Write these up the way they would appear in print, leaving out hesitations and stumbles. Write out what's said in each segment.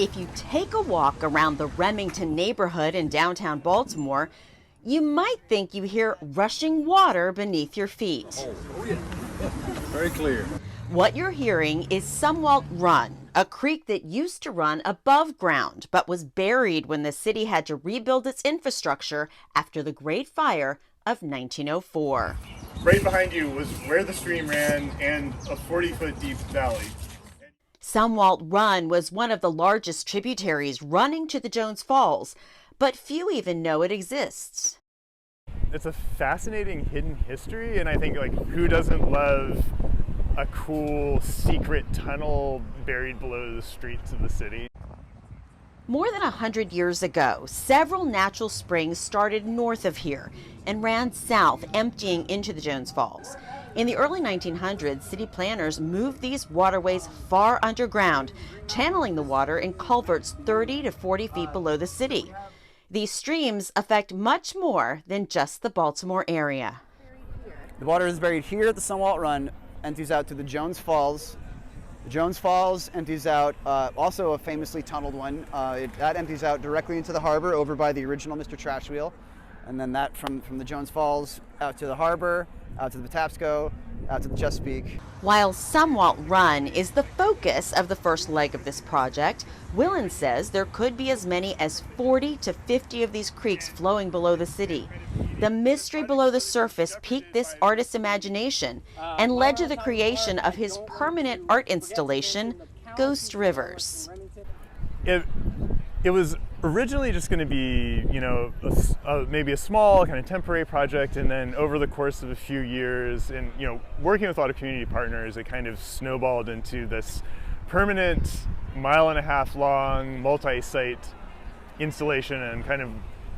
If you take a walk around the Remington neighborhood in downtown Baltimore, you might think you hear rushing water beneath your feet. Oh yeah, very clear. What you're hearing is Sumwalt Run, a creek that used to run above ground but was buried when the city had to rebuild its infrastructure after the Great Fire of 1904. Right behind you was where the stream ran and a 40-foot deep valley. Sumwalt Run was one of the largest tributaries running to the Jones Falls, but few even know it exists. It's a fascinating hidden history, and I think, like, who doesn't love a cool secret tunnel buried below the streets of the city? More than 100 years ago, several natural springs started north of here and ran south, emptying into the Jones Falls. In the early 1900s, city planners moved these waterways far underground, channeling the water in culverts 30 to 40 feet below the city. These streams affect much more than just the Baltimore area. The water is buried here at the Sumwalt Run, empties out to the Jones Falls. The Jones Falls empties out, also a famously tunneled one, that empties out directly into the harbor over by the original Mr. Trash Wheel. And then that from the Jones Falls out to the harbor, out to the Patapsco, out to the Chesapeake. While Sumwalt Run is the focus of the first leg of this project, Willen says there could be as many as 40 to 50 of these creeks flowing below the city. The mystery below the surface piqued this artist's imagination and led to the creation of his permanent art installation, Ghost Rivers. It was originally just going to be, maybe a small kind of temporary project, and then over the course of a few years and, working with a lot of community partners, it kind of snowballed into this permanent 1.5 mile long multi-site installation and kind of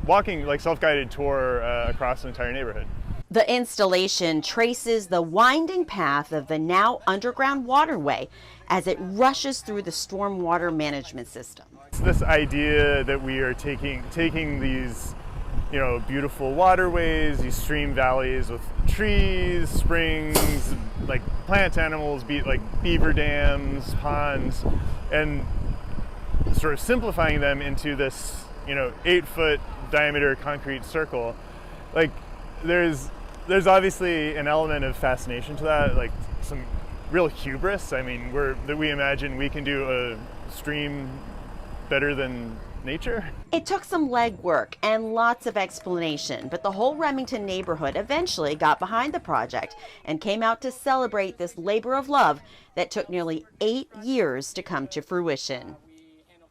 walking, like, self-guided tour across the entire neighborhood. The installation traces the winding path of the now underground waterway as it rushes through the stormwater management system. It's this idea that we are taking these, beautiful waterways, these stream valleys with trees, springs, like plant animals, like beaver dams, ponds, and sort of simplifying them into this, 8-foot diameter concrete circle. Like, there's obviously an element of fascination to that, like some real hubris. I mean, we imagine we can do a stream better than nature. It took some legwork and lots of explanation, but the whole Remington neighborhood eventually got behind the project and came out to celebrate this labor of love that took nearly 8 years to come to fruition.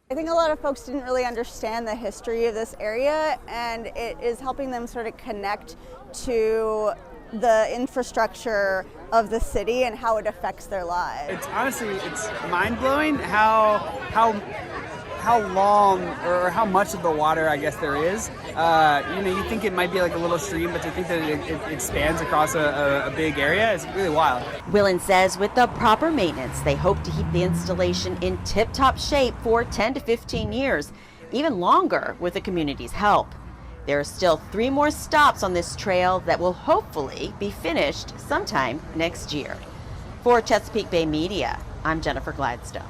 I think a lot of folks didn't really understand the history of this area, and it is helping them sort of connect to the infrastructure of the city and how it affects their lives. It's mind-blowing how long or how much of the water, I guess, there is. You think it might be like a little stream, but to think that it spans across a big area is really wild. Willen says with the proper maintenance, they hope to keep the installation in tip-top shape for 10 to 15 years, even longer with the community's help. There are still 3 more stops on this trail that will hopefully be finished sometime next year. For Chesapeake Bay Media, I'm Jennifer Gladstone.